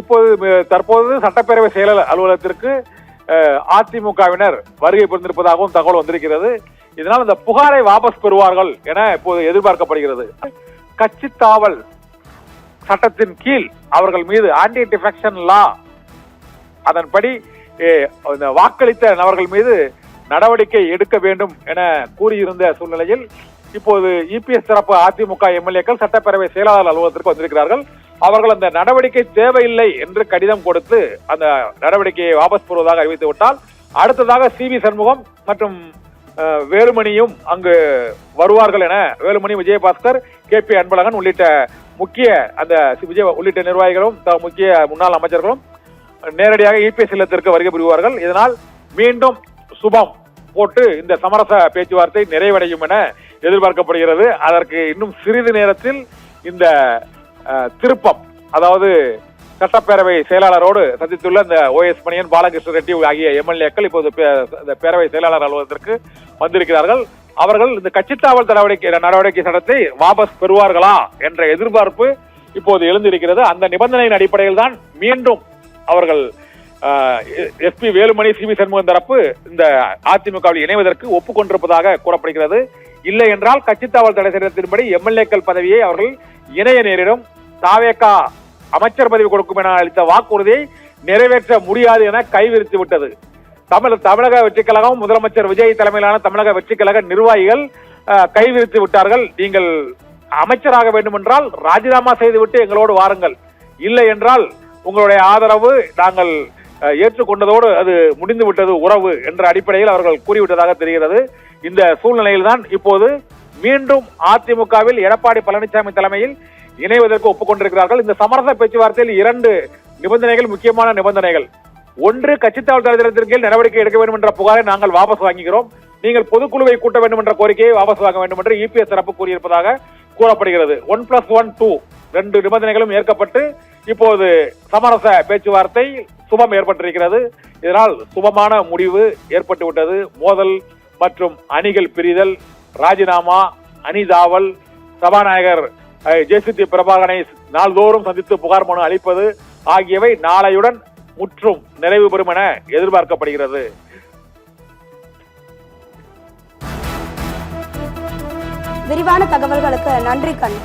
இப்போது தற்போது சட்டப்பேரவை செயலர் அலுவலகத்திற்கு அதிமுகவினர் வருகை புரிந்திருப்பதாகவும் தகவல் வந்திருக்கிறது. இதனால் இந்த புகாரை வாபஸ் பெறுவார்கள் என இப்போது எதிர்பார்க்கப்படுகிறது. கட்சி தாவல் சட்டத்தின் கீழ் அவர்கள் மீது ஆன்டி டிஃபெக்ஷன் லா அதன்படி வாக்களித்த நபர்கள் மீது நடவடிக்கை எடுக்க வேண்டும் என கூறியிருந்த சூழ்நிலையில் இப்போது இபிஎஸ் தரப்பு அதிமுக எம்எல்ஏக்கள் சட்டப்பேரவை செயலாளர் அலுவலகத்திற்கு வந்திருக்கிறார்கள். அவர்கள் அந்த நடவடிக்கை தேவையில்லை என்று கடிதம் கொடுத்து அந்த நடவடிக்கையை வாபஸ் பெறுவதாக அறிவித்து விட்டால் அடுத்ததாக சிவி சண்முகம் மற்றும் வேலுமணியும் அங்கு வருவார்கள் என வேலுமணி, விஜயபாஸ்கர், KP அன்பழகன் உள்ளிட்ட முக்கிய உள்ளிட்ட நிர்வாகிகளும் முக்கிய முன்னாள் அமைச்சர்களும் நேரடியாக இபிஎஸ் இல்லத்திற்கு வருகை புரிவார்கள். இதனால் மீண்டும் சுபம் போட்டு இந்த சமரச பேச்சுவார்த்தை நிறைவடையும் என எதிர்பார்க்கப்படுகிறது. அதற்கு இன்னும் சிறிது நேரத்தில் இந்த திருப்பம், அதாவது சட்டப்பேரவை செயலாளரோடு சந்தித்துள்ள இந்த OS மணியன், பாலகிருஷ்ண ரெட்டி ஆகிய எம்எல்ஏக்கள் இப்போது பேரவை செயலாளர் அலுவலகத்திற்கு வந்திருக்கிறார்கள். அவர்கள் இந்த கட்சித்தாவல் நடவடிக்கை சட்டத்தை வாபஸ் பெறுவார்களா என்ற எதிர்பார்ப்பு இப்போது எழுந்திருக்கிறது. அந்த நிபந்தனையின் அடிப்படையில் தான் மீண்டும் அவர்கள் SP வேலுமணி, சிவி சண்முகம் தரப்பு இந்த அதிமுகவில் இணைவதற்கு ஒப்புக்கொண்டிருப்பதாக கூறப்படுகிறது. இல்லை என்றால் கட்சித்தாவல் தடை சட்டத்தின்படி எம்எல்ஏக்கள் பதவியை அவர்கள் இணைய நேரிடும். தாவேகா அமைச்சர் பதவி கொடுக்கும் என அளித்த வாக்குறுதியை நிறைவேற்ற முடியாது என கைவிரித்து விட்டது. தமிழக வெற்றிக் கழகம், முதலமைச்சர் விஜய் தலைமையிலான தமிழக வெற்றிக் கழக நிர்வாகிகள் கைவிரித்து விட்டார்கள். நீங்கள் அமைச்சராக வேண்டும் என்றால் ராஜினாமா செய்துவிட்டு எங்களோடு வாருங்கள், இல்லை என்றால் உங்களுடைய ஆதரவு நாங்கள் ஏற்றுக்கொண்டதோடு அது முடிந்து விட்டது உறவு என்ற அடிப்படையில் அவர்கள் கூறிவிட்டதாக தெரிகிறது. இந்த சூழ்நிலையில் தான் இப்போது மீண்டும் அதிமுகவில் எடப்பாடி பழனிசாமி தலைமையில் இணைவதற்கு ஒப்புக்கொண்டிருக்கிறார்கள். இந்த சமரச பேச்சுவார்த்தையில் 2 நிபந்தனைகள், முக்கியமான நிபந்தனைகள். ஒன்று, கட்சித்தாவல் தடைத்தின் கீழ் நடவடிக்கை எடுக்க வேண்டும் என்ற புகாரை நாங்கள் வாபஸ் வாங்குகிறோம், நீங்கள் பொதுக்குழுவை கூட்ட வேண்டும் என்ற கோரிக்கையை வாபஸ் வாங்க வேண்டும் என்று இபிஎஸ் தரப்பு கூறியிருப்பதாக கூறப்படுகிறது. 1+1 2 2 நிபந்தனைகளும் ஏற்கப்பட்டு இப்போது சமரச பேச்சுவார்த்தை சுபம் ஏற்பட்டிருக்கிறது. இதனால் சுபமான முடிவு ஏற்பட்டுவிட்டது. மோதல் மற்றும் அணிகள் பிரிதல், ராஜினாமா, அணிதாவல், சபாநாயகர் JCT பிரபாகரனை நாள்தோறும் சந்தித்து புகார் மனு அளிப்பது ஆகியவை நாளையுடன் முற்றும் நிறைவு பெறும் என எதிர்பார்க்கப்படுகிறது. விரிவான தகவல்களுக்கு நன்றி கண்.